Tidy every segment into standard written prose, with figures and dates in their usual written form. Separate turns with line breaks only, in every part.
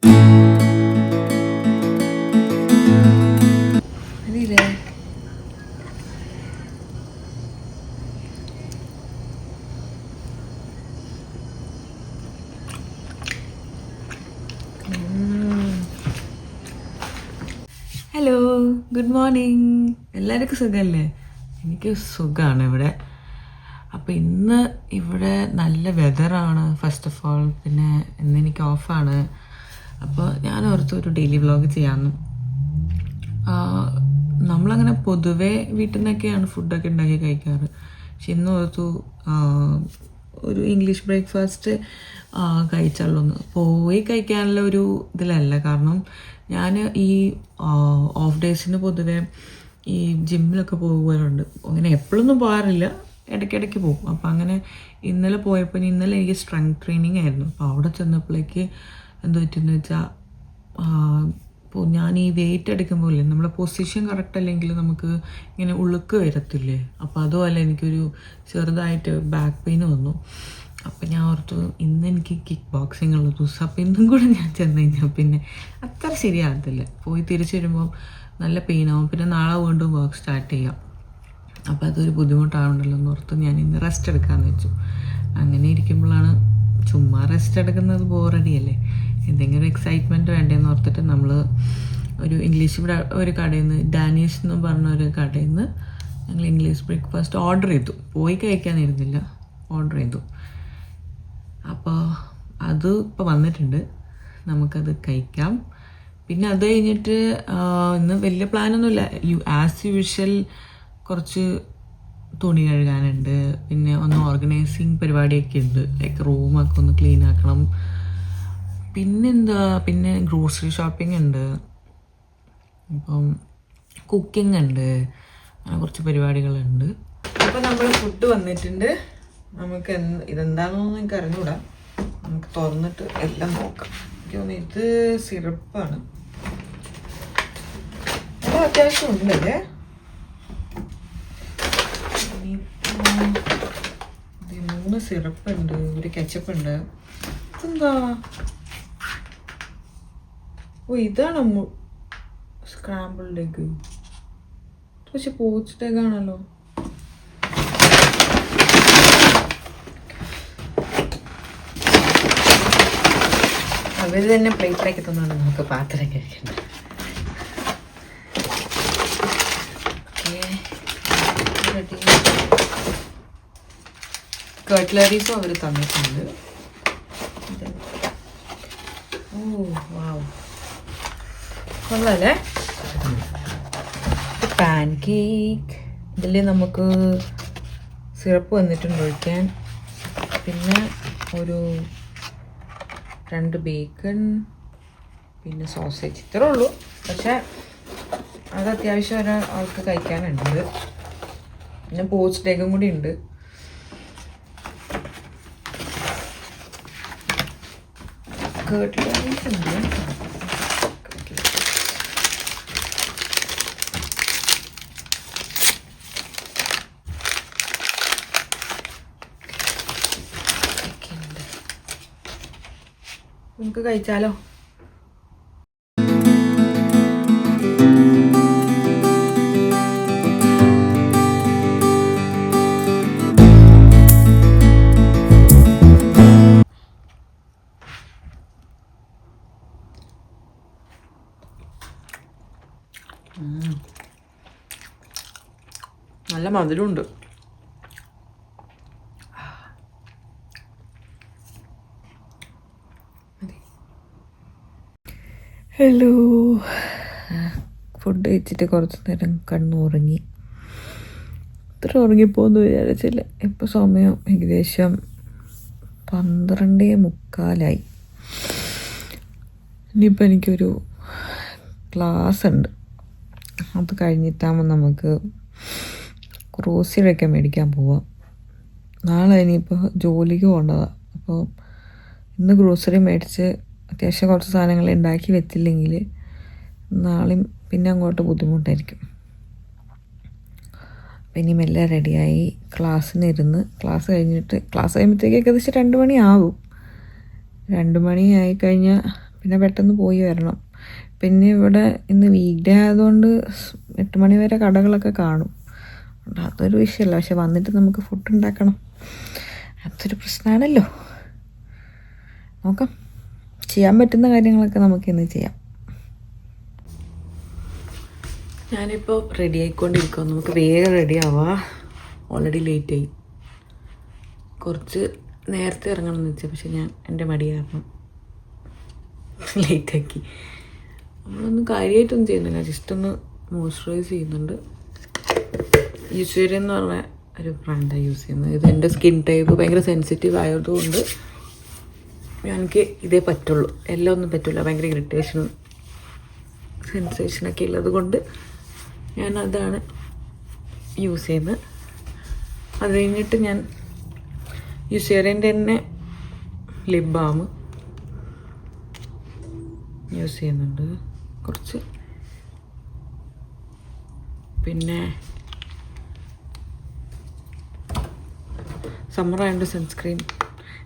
Hello, good morning. എല്ലാവർക്കും സുഖമല്ലേ? എനിക്ക് സുഖമാണ് ഇവിടെ. അപ്പോൾ ഇന്ന് ഇവിടെ നല്ല വെതറാണ് ഫസ്റ്റ് ഓഫ് ഓൾ. പിന്നെ ഇന്ന് എനിക്ക് ഓഫാണ്. അപ്പോൾ ഞാൻ ഓർത്തു ഒരു ഡെയിലി വ്ളോഗ് ചെയ്യാമെന്ന്. നമ്മളങ്ങനെ പൊതുവേ വീട്ടിൽ നിന്നൊക്കെയാണ് ഫുഡൊക്കെ ഉണ്ടാക്കി കഴിക്കാറ്. പക്ഷെ ഇന്ന് ഓർത്തു ഒരു ഇംഗ്ലീഷ് ബ്രേക്ക്ഫാസ്റ്റ് കഴിച്ചാലൊന്ന് പോയി കഴിക്കാനുള്ള ഒരു ഇതിലല്ല. കാരണം ഞാൻ ഈ ഓഫ് ഡേയ്സിന് പൊതുവേ ഈ ജിമ്മിലൊക്കെ പോകുവാറുണ്ട്. അങ്ങനെ എപ്പോഴൊന്നും പോകാറില്ല, ഇടയ്ക്കിടയ്ക്ക് പോകും. അപ്പോൾ അങ്ങനെ ഇന്നലെ പോയപ്പോൾ ഇന്നലെ എനിക്ക് സ്ട്രെങ്ത് ട്രെയിനിങ് ആയിരുന്നു. അപ്പോൾ അവിടെ ചെന്നപ്പോഴേക്ക് എന്താ പറ്റുമെന്ന് വെച്ചാൽ ഇപ്പോൾ ഞാൻ ഈ വെയിറ്റ് എടുക്കുമ്പോൾ നമ്മളെ പൊസിഷൻ കറക്റ്റ് അല്ലെങ്കിൽ നമുക്ക് ഇങ്ങനെ ഉളുക്ക് വരത്തില്ലേ. അപ്പോൾ അതുപോലെ എനിക്കൊരു ചെറുതായിട്ട് ബാക്ക് പെയിൻ വന്നു. അപ്പം ഞാൻ ഓർത്തു ഇന്ന് എനിക്ക് കിക്ക് ബോക്സിങ് ഉള്ള ദിവസം. അപ്പോൾ ഇന്നും കൂടെ ഞാൻ ചെന്ന് കഴിഞ്ഞാൽ പിന്നെ അത്ര ശരിയാകത്തില്ല. പോയി തിരിച്ചു വരുമ്പോൾ നല്ല പെയിനാവും. പിന്നെ നാളെ വീണ്ടും വർക്ക് സ്റ്റാർട്ട് ചെയ്യാം. അപ്പോൾ അതൊരു ബുദ്ധിമുട്ടാവുണ്ടല്ലോ എന്ന് ഓർത്ത് ഞാൻ ഇന്ന് റെസ്റ്റ് എടുക്കാമെന്ന് വെച്ചു. അങ്ങനെ ഇരിക്കുമ്പോഴാണ് ചുമ്മാ റെസ്റ്റ് എടുക്കുന്നത് ബോറടിയല്ലേ, എന്തെങ്കിലും എക്സൈറ്റ്മെൻറ്റ് വേണ്ടതെന്ന് ഓർത്തിട്ട് നമ്മൾ ഒരു ഇംഗ്ലീഷ് ഇവിടെ ഒരു കടയിൽ നിന്ന് ഡാനിഷ് എന്ന് പറഞ്ഞ ഒരു കടയിൽ നിന്ന് ഞങ്ങൾ ഇംഗ്ലീഷ് ബ്രേക്ക്ഫാസ്റ്റ് ഓർഡർ ചെയ്തു. പോയി കഴിക്കാനിരുന്നില്ല, ഓർഡർ ചെയ്തു. അപ്പോൾ അത് ഇപ്പോൾ വന്നിട്ടുണ്ട്, നമുക്കത് കഴിക്കാം. പിന്നെ അത് കഴിഞ്ഞിട്ട് ഇന്ന് വലിയ പ്ലാനൊന്നുമില്ല. ആസ് യൂഷ്വൽ കുറച്ച് തുണി കഴുകാനുണ്ട്. പിന്നെ ഒന്ന് ഓർഗനൈസിങ് പരിപാടിയൊക്കെ ഉണ്ട്. ലൈക്ക് റൂമൊക്കെ ഒന്ന് ക്ലീൻ ആക്കണം. പിന്നെ ഗ്രോസറി ഷോപ്പിംഗ് ഉണ്ട്. ഇപ്പം കുക്കിംഗ് ഉണ്ട്. അങ്ങനെ കുറച്ച് പരിപാടികളുണ്ട്. അപ്പോൾ നമ്മൾ ഫുഡ് വന്നിട്ടുണ്ട്. നമുക്ക് ഇതെന്താണെന്നൊന്നും എനിക്ക് അറിഞ്ഞൂടാ. നമുക്ക് തുറന്നിട്ട് എല്ലാം നോക്കാം. എനിക്ക് തോന്നുന്നു ഇത് സിറപ്പാണ്. അത് അത്യാവശ്യം ഉണ്ടല്ലേ. ഇനിയിപ്പോൾ 3 സിറപ്പുണ്ട്, ഒരു കെച്ചപ്പുണ്ട്. ഇതെന്താ? ഓ, ഇതാണ് സ്ക്രാമ്പിൾഡ് എഗ്. പക്ഷെ പോച്ച്ഡ് എഗ് ആണല്ലോ. അവർ തന്നെ പ്ലേറ്റിലേക്ക് തന്നുകൊണ്ട് നമുക്ക് പാത്രം കഴിക്കണ്ട. കട്ട്ലറീസും അവർ തന്നിട്ടുണ്ട്. ഓ വാവ്, കൊള്ളാല്ലേ. പാൻ കേക്ക്, ഇതിൽ നമുക്ക് സിറപ്പ് വന്നിട്ടുണ്ട് ഒഴിക്കാൻ. പിന്നെ ഒരു 2 ബേക്കൺ, പിന്നെ സോസേജ്. ഇത്രേ ഉള്ളൂ. പക്ഷേ അത് അത്യാവശ്യം ഒരാൾക്ക് കഴിക്കാനുണ്ട്. പിന്നെ പോച്ച്ഡ് എഗും കൂടി ഉണ്ട്. കട്ട്ലറീസ് ഉണ്ട്. നമുക്ക് കഴിച്ചാലോ? നല്ല മധുരമുണ്ട്. ഹലോ, ഫുഡ് കഴിച്ചിട്ട് കുറച്ച് നേരം കണ്ണുറങ്ങി. ഇത്ര ഉറങ്ങിപ്പോന്ന് വിചാരിച്ചില്ല. ഇപ്പോൾ സമയം ഏകദേശം 12:45. ഇനിയിപ്പോൾ എനിക്കൊരു ക്ലാസ് ഉണ്ട്. അത് കഴിഞ്ഞിട്ടാകുമ്പോൾ നമുക്ക് ഗ്രോസറിയൊക്കെ മേടിക്കാൻ പോവാം. നാളെ ഇനിയിപ്പോൾ ജോലിക്ക് പോകേണ്ടതാണ്. അപ്പോൾ ഇന്ന് ഗ്രോസറി മേടിച്ച് അത്യാവശ്യം കുറച്ച് സാധനങ്ങൾ ഉണ്ടാക്കി വെച്ചില്ലെങ്കിൽ നാളെയും പിന്നെ അങ്ങോട്ട് ബുദ്ധിമുട്ടായിരിക്കും. അപ്പം ഇനി മെല്ലെ റെഡിയായി ക്ലാസ്സിനിരുന്ന് ക്ലാസ് കഴിയുമ്പോഴത്തേക്ക് ഏകദേശം 2 മണിയാകും. 2 മണിയായി കഴിഞ്ഞാൽ പിന്നെ പെട്ടെന്ന് പോയി വരണം. പിന്നെ ഇവിടെ ഇന്ന് വീക്ക് ഡേ ആയതുകൊണ്ട് 8 മണി വരെ കടകളൊക്കെ കാണും. അതൊരു വിഷയമല്ല. പക്ഷെ വന്നിട്ട് നമുക്ക് ഫുഡ് ഉണ്ടാക്കണം, അതൊരു പ്രശ്നമാണല്ലോ. നോക്കാം, ചെയ്യാൻ പറ്റുന്ന കാര്യങ്ങളൊക്കെ നമുക്കിന്ന് ചെയ്യാം. ഞാനിപ്പോൾ റെഡി ആയിക്കൊണ്ടിരിക്കുക. നമുക്ക് വേഗം റെഡി ആവാം, ഓൾറെഡി ലേറ്റായി. കുറച്ച് നേരത്തെ ഇറങ്ങണം എന്ന് വെച്ചാൽ, പക്ഷെ ഞാൻ എൻ്റെ മടി കാരണം ലേറ്റാക്കി. നമ്മളൊന്നും കാര്യമായിട്ടൊന്നും ചെയ്യുന്നില്ല, ജസ്റ്റ് ഒന്ന് മോയ്സ്ചറൈസ് ചെയ്യുന്നുണ്ട്. യൂസ്വേരി എന്ന് പറഞ്ഞ ഒരു ബ്രാൻഡാണ് യൂസ് ചെയ്യുന്നത്. ഇത് എൻ്റെ സ്കിൻ ടൈപ്പ് ഭയങ്കര സെൻസിറ്റീവ് ആയതുകൊണ്ട് എനിക്ക് ഇതേ പറ്റുള്ളൂ, എല്ലാം ഒന്നും പറ്റില്ല. ഭയങ്കര ഇറിറ്റേഷനും സെൻസേഷനൊക്കെ ഉള്ളത് കൊണ്ട് ഞാൻ അതാണ് യൂസ് ചെയ്യുന്നത്. അത് കഴിഞ്ഞിട്ട് ഞാൻ യൂസ്വേരിൻ്റെ തന്നെ ലിപ് ബാം യൂസ് ചെയ്യുന്നുണ്ട് കുറച്ച്. പിന്നെ സമ്മറായതുകൊണ്ട് സൺസ്ക്രീൻ.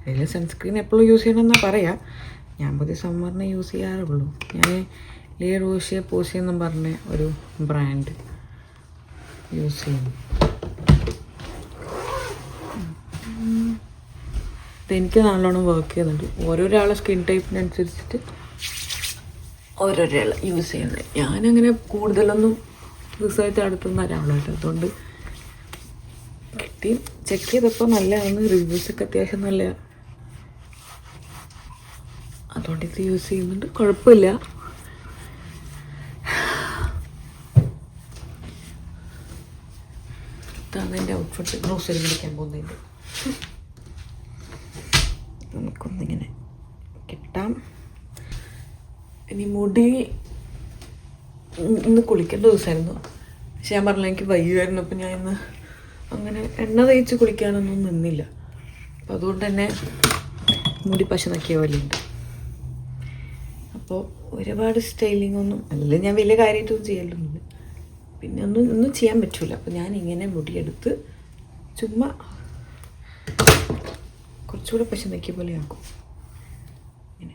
അതിൽ സൺസ്ക്രീൻ എപ്പോഴും യൂസ് ചെയ്യണമെന്നാണ് പറയാം. ഞാൻ പുതിയ സമ്മറിനെ യൂസ് ചെയ്യാറുള്ളൂ. ഞാൻ ലേ റോഷെ പോഷെ എന്നും പറഞ്ഞ ഒരു ബ്രാൻഡ് യൂസ് ചെയ്യുന്നു. ഇതെനിക്ക് നല്ലോണം വർക്ക് ചെയ്യുന്നുണ്ട്. ഓരോരാളെ സ്കിൻ ടൈപ്പിനനുസരിച്ചിട്ട് ഓരോരാൾ യൂസ് ചെയ്യുന്നത്. ഞാനങ്ങനെ കൂടുതലൊന്നും റിസർച്ച് നടത്തുന്ന ഒരാളായിട്ട്, അതുകൊണ്ട് കിട്ടി ചെക്ക് ചെയ്തപ്പോൾ നല്ലതാണ്. റിവ്യൂസൊക്കെ അത്യാവശ്യം നല്ല, അതുകൊണ്ട് ഇത് യൂസ് ചെയ്യുന്നുണ്ട്, കുഴപ്പമില്ല. ഇതാണ് എൻ്റെ ഔട്ട്ഫിറ്റ്. ഗ്രോസറി മേടിക്കാൻ പോകുന്നതിൻ്റെ നമുക്കൊന്നിങ്ങനെ കിട്ടാം. ഇനി മുടി ഇന്ന് കുളിക്കേണ്ട ദിവസമായിരുന്നു, പക്ഷെ ഞാൻ പറഞ്ഞില്ല എനിക്ക് വയ്യായിരുന്നു. അപ്പം ഞാൻ ഇന്ന് അങ്ങനെ എണ്ണ തേച്ച് കുളിക്കാനൊന്നും നിന്നില്ല. അപ്പം അതുകൊണ്ട് തന്നെ മുടി പശ നക്കിയ പോലെ ഉണ്ട്. അപ്പോൾ ഒരുപാട് സ്റ്റൈലിംഗ് ഒന്നും അല്ലല്ലോ, ഞാൻ വലിയ കാര്യമായിട്ടൊന്നും ചെയ്യലൊന്നുമില്ല. പിന്നെ ഒന്നും ചെയ്യാൻ പറ്റില്ല. അപ്പോൾ ഞാൻ ഇങ്ങനെ മുടിയെടുത്ത് ചുമ്മാ കുറച്ചുകൂടെ പശ നക്കിയ പോലെ ആക്കും. ഇങ്ങനെ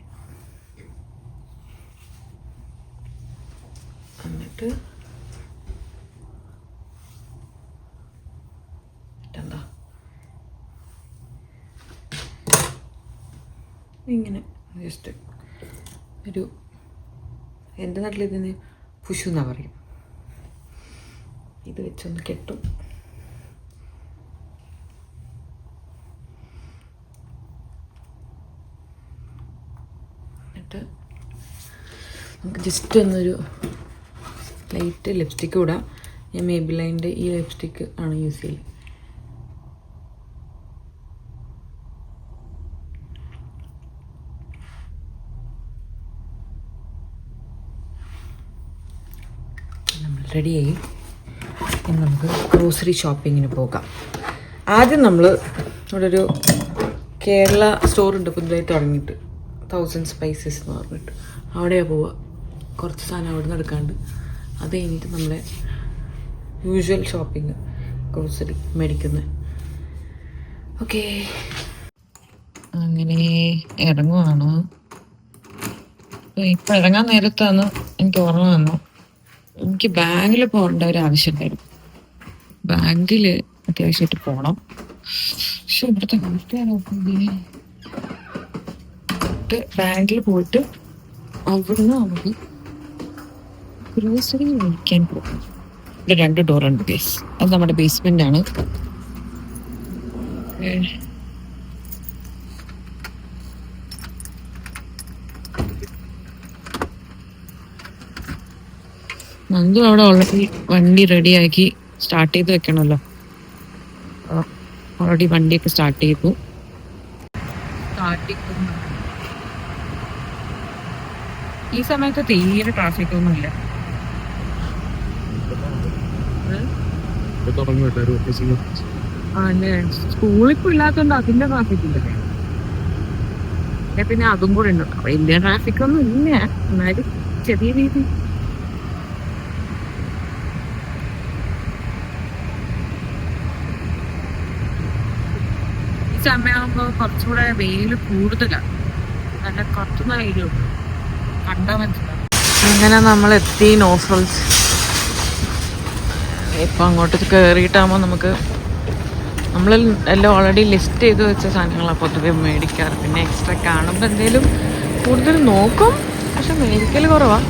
എന്നിട്ട് എന്താ ഇങ്ങനെ ജസ്റ്റ് ഒരു, എൻ്റെ നാട്ടിൽ ഇതിന് പുഷു എന്നാണ് പറയും. ഇത് വെച്ചൊന്ന് കെട്ടും. എന്നിട്ട് നമുക്ക് ജസ്റ്റ് ഒന്നൊരു ലൈറ്റ് ലിപ്സ്റ്റിക്ക് ഇടാം. ഞാൻ മേബിലൈൻ്റെ ഈ ലിപ്സ്റ്റിക്ക് ആണ് യൂസ് ചെയ്യുന്നത്. നമ്മൾ റെഡിയായി. ഇനി നമുക്ക് ഗ്രോസറി ഷോപ്പിങ്ങിന് പോകാം. ആദ്യം നമ്മൾ ഇവിടെ ഒരു കേരള സ്റ്റോറുണ്ട് പുതുതായി തുടങ്ങിയിട്ട്, 1000 സ്പൈസസ് എന്ന് പറഞ്ഞിട്ട്, അവിടെയാണ് പോവുക. കുറച്ച് സാധനം അവിടെ നിന്ന് എടുക്കാണ്ട് അത് കഴിഞ്ഞിട്ട് നമ്മളെ യൂഷ്വൽ ഷോപ്പിംഗ് ഗ്രോസറി മേടിക്കുന്നത്. ഓക്കേ, അങ്ങനെ ഇറങ്ങുവാണ്. ഇപ്പം ഇറങ്ങാൻ നേരത്താണ് എനിക്ക് ഓർമ്മ വന്നു, എനിക്ക് ബാങ്കിൽ പോകേണ്ട ഒരു ആവശ്യമുണ്ടായിരുന്നു. ബാങ്കിൽ അത്യാവശ്യമായിട്ട് പോകണം. പക്ഷെ ഇവിടുത്തെ ബാങ്കിൽ പോയിട്ട് അവിടുന്ന് നമുക്ക് ഗ്രോസറി മേടിക്കാൻ പോകും. ഇവിടെ 2 ഡോറുണ്ട് ഗൈസ്. അത് നമ്മുടെ ബേസ്മെന്റ് ആണ്. നന്ദു അവിടെ ഓൾറെഡി വണ്ടി റെഡിയാക്കി സ്റ്റാർട്ട് ചെയ്ത് വെക്കണമല്ലോ. ഓൾറെഡി വണ്ടിയൊക്കെ സ്റ്റാർട്ട് ചെയ്തു. ഈ സമയത്ത് തീരെ ട്രാഫിക് ഒന്നും ഇല്ല. സ്കൂളിപ്പോ ഇല്ലാത്തോണ്ട് അതിന്റെ ട്രാഫിക് ഇല്ലല്ലേ. പിന്നെ അതും കൂടെ ഉണ്ട്. വലിയ ട്രാഫിക് ഒന്നും ഇല്ല, എന്നാലും ചെറിയ രീതി. ഈ സമയമാകുമ്പോ കുറച്ചുകൂടെ വെയിൽ കൂടുതലാണ്, നല്ല കുറച്ചുകൂടെ വെയിലുണ്ട്. കണ്ടാൽ മനസ്സിലാവും. അങ്ങനെ നമ്മളെത്തി നോഫൽസ്. ഇപ്പം അങ്ങോട്ട് കയറിയിട്ടാകുമ്പോൾ നമുക്ക് നമ്മൾ എല്ലാം ഓൾറെഡി ലിസ്റ്റ് ചെയ്ത് വെച്ച സാധനങ്ങളാണ് പൊതുവെ മേടിക്കാറ്. പിന്നെ എക്സ്ട്രാ കാണുമ്പോൾ എന്തെങ്കിലും കൂടുതൽ നോക്കും, പക്ഷെ മേടിക്കൽ കുറവാണ്.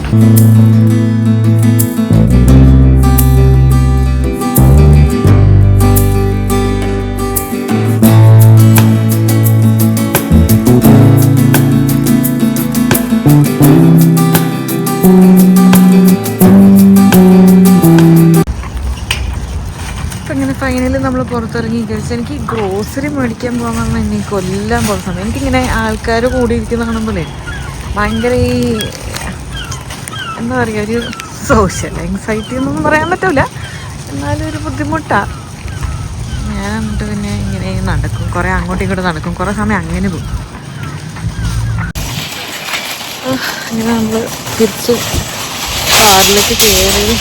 ഫൈനലി നമ്മൾ പുറത്തിറങ്ങി കഴിച്ചാൽ എനിക്ക് ഗ്രോസറി മേടിക്കാൻ പോകാൻ പറഞ്ഞാൽ എന്നെ കൊല്ലാൻ പോകുന്ന സമയം. എനിക്കിങ്ങനെ ആൾക്കാർ കൂടിയിരിക്കുന്ന കാണുമ്പോഴേ ഭയങ്കര ഈ എന്താ പറയുക, ഒരു സോഷ്യൽ ആങ്സൈറ്റി എന്നൊന്നും പറയാൻ പറ്റില്ല, എന്നാലും ഒരു ബുദ്ധിമുട്ടാണ്. ഞാൻ എന്നിട്ട് പിന്നെ ഇങ്ങനെ നടക്കും, കുറേ അങ്ങോട്ടും ഇങ്ങോട്ടും നടക്കും, കുറേ സമയം അങ്ങനെ പോകും. അങ്ങനെ നമ്മൾ തിരിച്ച് കാറിലേക്ക് കയറി.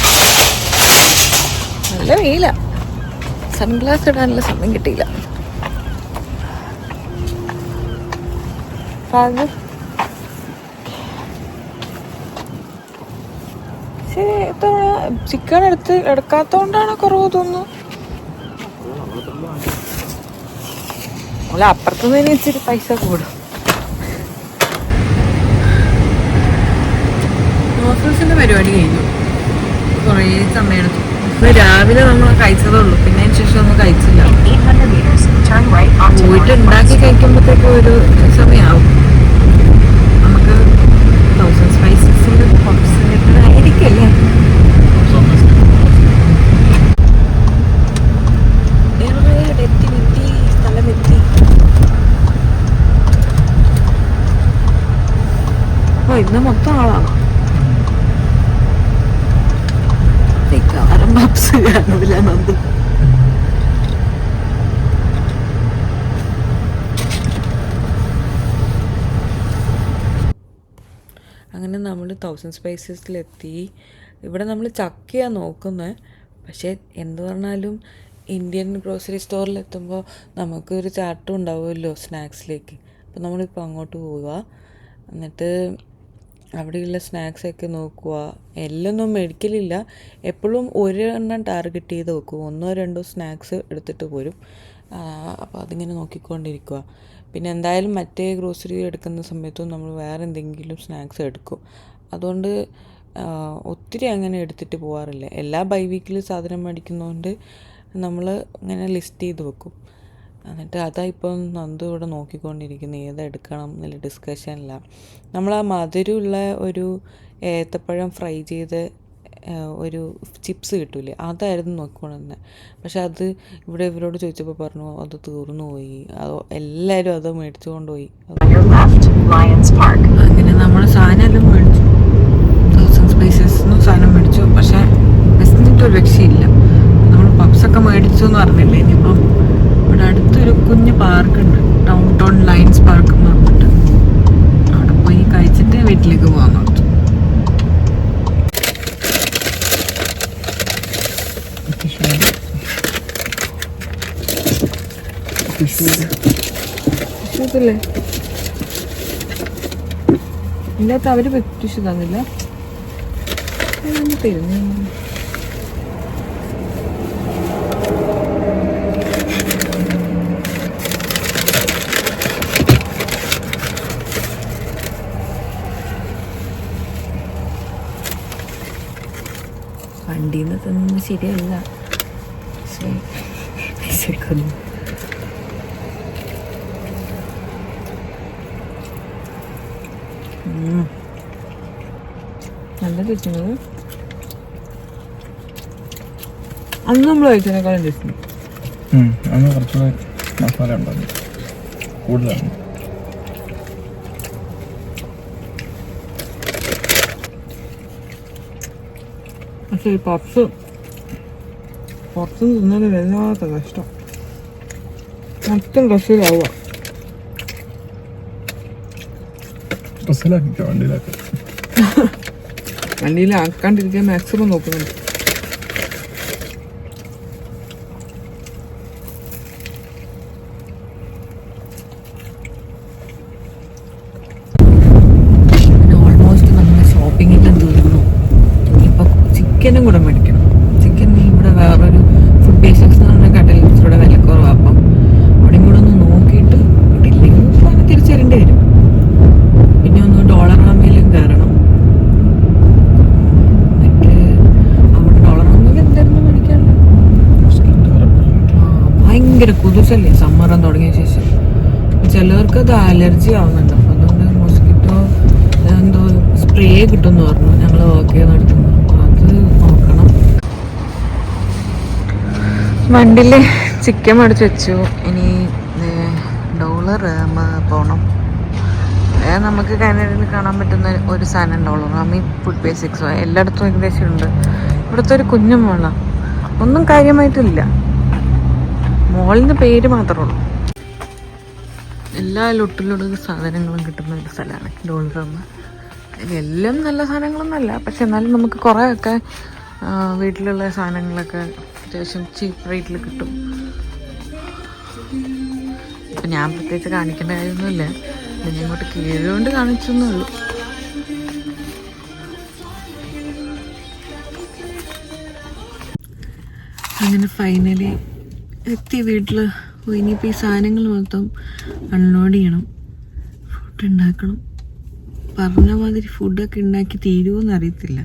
നല്ല വെയിലാണ്, സൺഗ്ലാസ് ഇടാനുള്ള സമയം കിട്ടിയില്ല. പക്ഷേ ചിക്കൻ എടുക്കാത്തോണ്ടാണ് കുറവ് തോന്നുന്നു. അല്ല, അപ്പുറത്തുനിന്ന് ഇച്ചിരി പൈസ കൂടും. നോഫൽസിന്റെ പരിപാടി കഴിഞ്ഞു, കുറേ സമയം എടുത്തു. രാവിലെ നമ്മൾ കഴിച്ചതേ ഉള്ളൂ, പിന്നെ അതിന് ശേഷം ഒന്നും കഴിച്ചില്ല. പോയിട്ട് ഉണ്ടാക്കി കഴിക്കുമ്പോഴത്തേക്ക് ഒരു സമയമാവും. നമുക്ക് 1000 സ്പൈസസിന്റെ പപ്സ് ആയിരിക്കല്ലേ. ഓ, ഇന്ന് മൊത്തം ആളാണ്. പപ്സ് കാണൂല നന്ദു. അങ്ങനെ നമ്മൾ 1000 സ്പൈസസിലെത്തി. ഇവിടെ നമ്മൾ ചക്കയാണ് നോക്കുന്നത്. പക്ഷേ എന്ത് പറഞ്ഞാലും ഇന്ത്യൻ ഗ്രോസറി സ്റ്റോറിലെത്തുമ്പോൾ നമുക്കൊരു ചാർട്ടും ഉണ്ടാവുമല്ലോ സ്നാക്സിലേക്ക്. അപ്പോൾ നമ്മളിപ്പോൾ അങ്ങോട്ട് പോവുക, എന്നിട്ട് അവിടെയുള്ള സ്നാക്സൊക്കെ നോക്കുക. എല്ലൊന്നും മേടിക്കലില്ല, എപ്പോഴും ഒരെണ്ണം ടാർഗറ്റ് ചെയ്ത് വെക്കും, 1-2 സ്നാക്സ് എടുത്തിട്ട് പോരും. അപ്പോൾ അതിങ്ങനെ നോക്കിക്കൊണ്ടിരിക്കുക. പിന്നെ എന്തായാലും മറ്റേ ഗ്രോസറി എടുക്കുന്ന സമയത്തും നമ്മൾ വേറെ എന്തെങ്കിലും സ്നാക്സ് എടുക്കും. അതുകൊണ്ട് ഒത്തിരി അങ്ങനെ എടുത്തിട്ട് പോകാറില്ല. എല്ലാ ബൈ വീക്കിൽ സാധനം മേടിക്കുന്നതുകൊണ്ട് നമ്മൾ ഇങ്ങനെ ലിസ്റ്റ് ചെയ്ത് വെക്കും. എന്നിട്ട് അതാ ഇപ്പം നന്ദു ഇവിടെ നോക്കിക്കൊണ്ടിരിക്കുന്നത്, ഏതെടുക്കണം എന്നുള്ള ഡിസ്കഷനില്ല. നമ്മൾ ആ മധുരമുള്ള ഒരു ഏത്തപ്പഴം ഫ്രൈ ചെയ്ത് ഒരു ചിപ്സ് കിട്ടൂലേ, അതായിരുന്നു നോക്കിക്കൊണ്ടിരുന്നത്. പക്ഷെ അത് ഇവിടെ ഇവരോട് ചോദിച്ചപ്പോൾ പറഞ്ഞു അത് തീർന്നു പോയി, അതോ എല്ലാവരും അത് മേടിച്ചു കൊണ്ടുപോയി. അങ്ങനെ നമ്മൾ സാധനം മേടിച്ചു, 1000 സ്പൈസസിനും സാധനം മേടിച്ചു. പക്ഷെ ബെസ്റ്റിനിട്ട് ഒരു രക്ഷയില്ല. നമ്മൾ പപ്സൊക്കെ മേടിച്ചു എന്ന് പറഞ്ഞില്ലേ. ഇനിയിപ്പം ഇവിടെ അടുത്തൊരു കുഞ്ഞ് പാർക്കുണ്ട്, ഡൗൺ ടൗൺ ലയൺസ് പാർക്ക് എന്ന് പറഞ്ഞിട്ട്. അവിടെ പോയി കഴിച്ചിട്ട് വീട്ടിലേക്ക് പോകാൻ നോക്കി. ല്ലേ ഇല്ലാത്ത അവര് ടിഷ്യൂ തന്നില്ല, തരുന്നു. വണ്ടിയിൽ നിന്ന് തന്നത് ശരിയല്ല, പൈസക്കൊന്നും. നല്ല ടേസ്റ്റുള്ളത്. അന്ന് നമ്മൾ കഴിച്ചതിനേക്കാളും ടേസ്റ്റ്.
അന്ന് കുറച്ചുകൂടെ മസാല ഉണ്ടാകും കൂടുതലാണ്.
പക്ഷേ ഈ പപ്സ് തിന്നത് വല്ലാത്ത കഷ്ടം, മൊത്തം ഡ്രസ്സിലാവുക. വണ്ടിയിലാക്കാണ്ടിരിക്കാൻ മാക്സിമം നോക്കുന്നുണ്ട്. ഓൾമോസ്റ്റ് ചിക്കനും കൂടെ മേടിക്കണം. ചിക്കൻ ഇവിടെ വേറൊരു ഫുഡ് ബേസിക്സ് എന്ന് പറഞ്ഞ കടയിൽ ഇവിടെ വില കുറവാണ്. അപ്പം അവിടെയും കൂടെ ഒന്ന് നോക്കിയിട്ട് ഇല്ലെങ്കിൽ ഇപ്പം തിരിച്ചു വരേണ്ടി വരും. പിന്നെ ഒന്ന് ഡോളറാമയിലും കയറണം. എന്നിട്ട് അവിടെ ഡോളറാമയിൽ എന്തായിരുന്നു മേടിക്കാനുള്ളത്? ഭയങ്കര കൊതുസല്ലേ സമ്മറം തുടങ്ങിയ ശേഷം. ചിലവർക്ക് അത് അലർജി ആവുന്നുണ്ട്. അപ്പം അതുകൊണ്ട് മോസ്കിറ്റോ എന്തോ സ്പ്രേ കിട്ടുമെന്ന് പറഞ്ഞു ഞങ്ങൾ വർക്ക് ചെയ്ത് നടത്തുന്നത്. അത് നോക്കണം. വണ്ടിയിൽ ചിക്കൻ മേടിച്ച് വെച്ചു. ഇനി ഡോളർ പോകണം. നമുക്ക് കാനഡയിൽ കാണാൻ പറ്റുന്ന ഒരു സാധനം ഡോളറാമി ഫുഡ് ബേസിക്സോ എല്ലായിടത്തും ഏകദേശം ഉണ്ട്. ഇവിടുത്തെ ഒരു കുഞ്ഞു മോളാണ്. ഒന്നും കാര്യമായിട്ടില്ല. മോളിൻ്റെ പേര് മാത്രമേ ഉള്ളൂ. എല്ലാ ലൊട്ടിലൊടുക്ക് സാധനങ്ങളും കിട്ടുന്ന ഒരു സ്ഥലമാണ് ഡോളറാമ. എല്ലാം നല്ല സാധനങ്ങളൊന്നുമല്ല, പക്ഷെ എന്നാലും നമുക്ക് കുറേയൊക്കെ വീട്ടിലുള്ള സാധനങ്ങളൊക്കെ അത്യാവശ്യം ചീപ്പ് റേറ്റിൽ കിട്ടും. ഇപ്പം ഞാൻ പ്രത്യേകിച്ച് കാണിക്കേണ്ട കാര്യമൊന്നുമില്ല. ഞാൻ ഇങ്ങോട്ട് കീഴുകൊണ്ട് കാണിച്ചെന്നേ ഉള്ളൂ. അങ്ങനെ ഫൈനലി എത്തി വീട്ടിൽ. ഇനിയിപ്പോൾ ഈ സാധനങ്ങൾ മൊത്തം അൺലോഡ് ചെയ്യണം, ഫുഡ് ഉണ്ടാക്കണം. പറഞ്ഞ മാതിരി ഫുഡൊക്കെ ഉണ്ടാക്കി തീരുമോയെന്ന് അറിയത്തില്ല.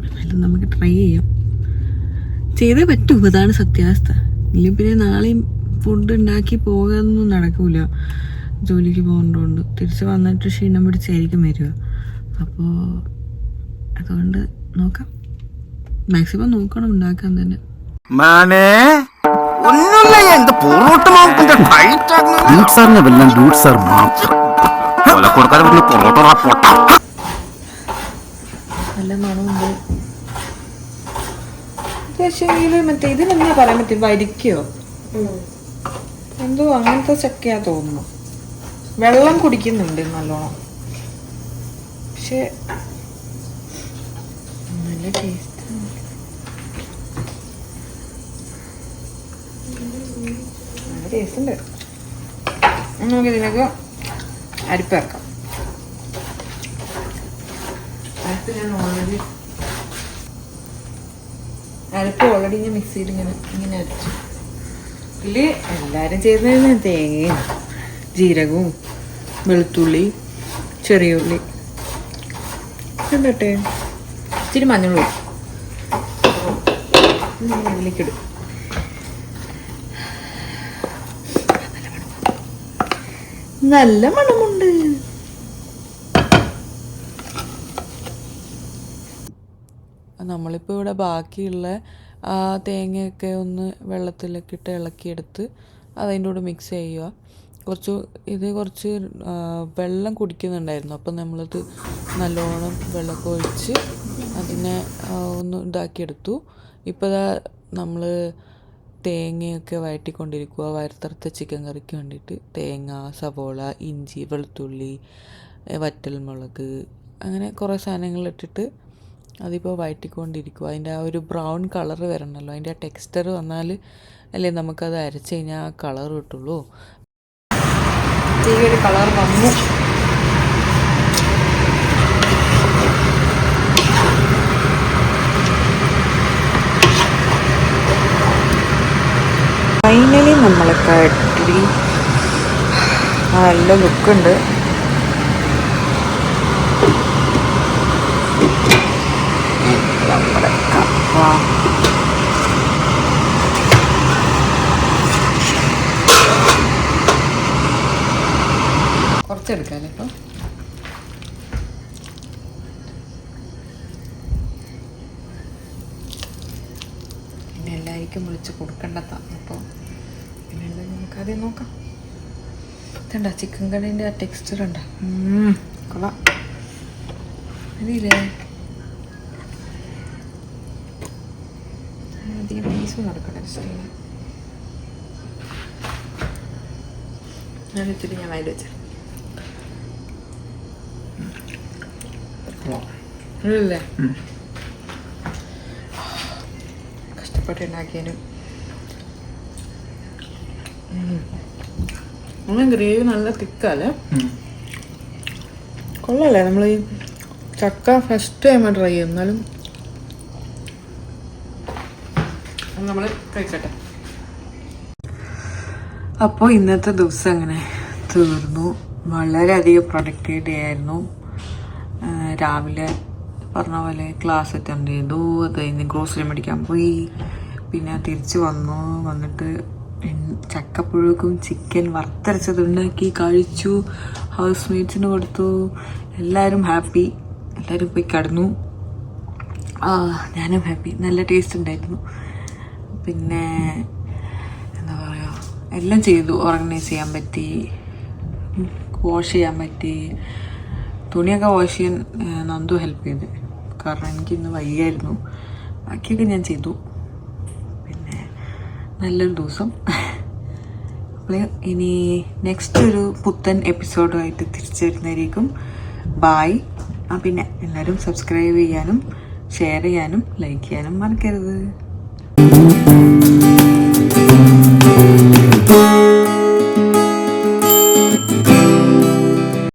എന്നാലും നമുക്ക് ട്രൈ ചെയ്യാം. ചെയ്തേ പറ്റൂ, അതാണ് സത്യാവസ്ഥ. ഇല്ലെങ്കിൽ പിന്നെ നാളെയും ഫുഡ് ഉണ്ടാക്കി പോകാനൊന്നും നടക്കില്ല. ജോലിക്ക് പോകേണ്ടതുകൊണ്ട് തിരിച്ച് വന്നിട്ട് ക്ഷീണം പിടിച്ചായിരിക്കും വരിക. അപ്പോൾ അതുകൊണ്ട് നോക്കാം, മാക്സിമം നോക്കണം ഉണ്ടാക്കാൻ തന്നെ. നല്ല മണമുണ്ട്. പക്ഷേ മറ്റേ ഇതിനെന്താ പറയാൻ പറ്റും, വരിക്കോ എന്തോ അങ്ങനത്തെ ചക്കയാ തോന്നുന്നു. വെള്ളം കുടിക്കുന്നുണ്ട് നല്ലോണം, പക്ഷെ നല്ല ടേസ്റ്റ്. നല്ല ടേസ്റ്റ് ഉണ്ട്. നമുക്ക് ഇതിനൊക്കെ അരിപ്പ് ഇറക്കാം. അരിപ്പ് ഞാൻ ഓൾറെഡി ഞാൻ മിക്സിയിൽ ഇങ്ങനെ അരച്ചു. ഇതിൽ എല്ലാവരും ചെയ്യുന്നതിന് തേങ്ങയും ജീരകവും വെളുത്തുള്ളി ചെറിയ ഉള്ളി കണ്ടട്ടെ, ഇച്ചിരി മഞ്ഞളും ഇതിലേക്കിടും. നല്ല മണമുണ്ട്. നമ്മളിപ്പോൾ ഇവിടെ ബാക്കിയുള്ള ആ തേങ്ങയൊക്കെ ഒന്ന് വെള്ളത്തിലൊക്കെ ഇട്ട് ഇളക്കിയെടുത്ത് അതിൻ്റെ കൂടെ മിക്സ് ചെയ്യുക. കുറച്ച് വെള്ളം കുടിക്കുന്നുണ്ടായിരുന്നു. അപ്പം നമ്മളത് നല്ലോണം വെള്ളമൊക്കെ ഒഴിച്ച് അതിനെ ഒന്ന് ഇതാക്കിയെടുത്തു. ഇപ്പോൾ നമ്മൾ തേങ്ങയൊക്കെ വഴറ്റിക്കൊണ്ടിരിക്കുക. വറുത്തറുത്ത ചിക്കൻ കറിക്ക് വേണ്ടിയിട്ട് തേങ്ങ, സവോള, ഇഞ്ചി, വെളുത്തുള്ളി, വറ്റൽമുളക്, അങ്ങനെ കുറേ സാധനങ്ങളിട്ടിട്ട് അതിപ്പോൾ വഴറ്റിക്കൊണ്ടിരിക്കുക. അതിൻ്റെ ആ ഒരു ബ്രൗൺ കളർ വരണമല്ലോ, അതിൻ്റെ ആ ടെക്സ്ചർ വന്നാൽ അല്ലേ നമുക്കത് അരച്ച് കഴിഞ്ഞാൽ ആ കളർ കിട്ടുള്ളൂ. ഈ ഒരു കളർ വന്നു. ഫൈനലി നമ്മളൊക്കെ ഇഡ്ഡലി നല്ല ലുക്കുണ്ട്. നമ്മുടെ കപ്പ കുറച്ചെടുക്കാമല്ലേ ഇപ്പോൾ. പിന്നെ എല്ലാവർക്കും വിളിച്ച് കൊടുക്കേണ്ടതാണ്. അപ്പോൾ പിന്നെ നമുക്കാദ്യം നോക്കാം. ഇതുണ്ട ചിക്കൻ കടീൻ്റെ ആ ടെക്സ്ചർ ഉണ്ട്, കൊള്ളാം. അതില്ലേ അധികം പീസും നടക്കട്ടെ. ഞാനിത്തിരി ഞാൻ വയൽ വെച്ച അല്ലേ കഷ്ടപ്പെട്ടുണ്ടാക്കിയതിനും. ഗ്രേവി നല്ല തിക്കല്ലേ, കൊള്ളല്ലേ. നമ്മൾ ഈ ചക്ക ഫസ്റ്റ് ടൈമാണ് ട്രൈ ചെയ്യും, എന്നാലും നമ്മൾ കഴിക്കട്ടെ. അപ്പോൾ ഇന്നത്തെ ദിവസം അങ്ങനെ തീർന്നു. വളരെയധികം പ്രൊഡക്റ്റീവ് ഡേ ആയിരുന്നു. രാവിലെ പറഞ്ഞ പോലെ ക്ലാസ് അറ്റൻഡ് ചെയ്തു, അത് കഴിഞ്ഞ് ഗ്രോസറി മേടിക്കാൻ പോയി, പിന്നെ തിരിച്ച് വന്നിട്ട് ചക്കപ്പുഴുക്കും ചിക്കൻ വറുത്തരച്ചതുണ്ടാക്കി കഴിച്ചു, ഹൗസ് മേറ്റ്സിന് കൊടുത്തു. എല്ലാവരും ഹാപ്പി, എല്ലാവരും പോയി കിടന്നു. ഞാനും ഹാപ്പി, നല്ല ടേസ്റ്റ് ഉണ്ടായിരുന്നു. പിന്നെ എന്താ പറയുക, എല്ലാം ചെയ്തു. ഓർഗനൈസ് ചെയ്യാൻ പറ്റി, വാഷ് ചെയ്യാൻ പറ്റി, തുണിയൊക്കെ വാഷ് ചെയ്യാൻ നന്ദു ഹെൽപ്പ് ചെയ്ത്, കാരണം എനിക്കിന്ന് വയ്യായിരുന്നു. ബാക്കിയൊക്കെ ഞാൻ ചെയ്തു. പിന്നെ നല്ലൊരു ദിവസം. അപ്പോൾ ഇനി നെക്സ്റ്റ് ഒരു പുത്തൻ എപ്പിസോഡുമായിട്ട് തിരിച്ചു വരുന്നതായിരിക്കും. ബായ്. പിന്നെ എല്ലാവരും സബ്സ്ക്രൈബ് ചെയ്യാനും ഷെയർ ചെയ്യാനും ലൈക്ക് ചെയ്യാനും മറക്കരുത്.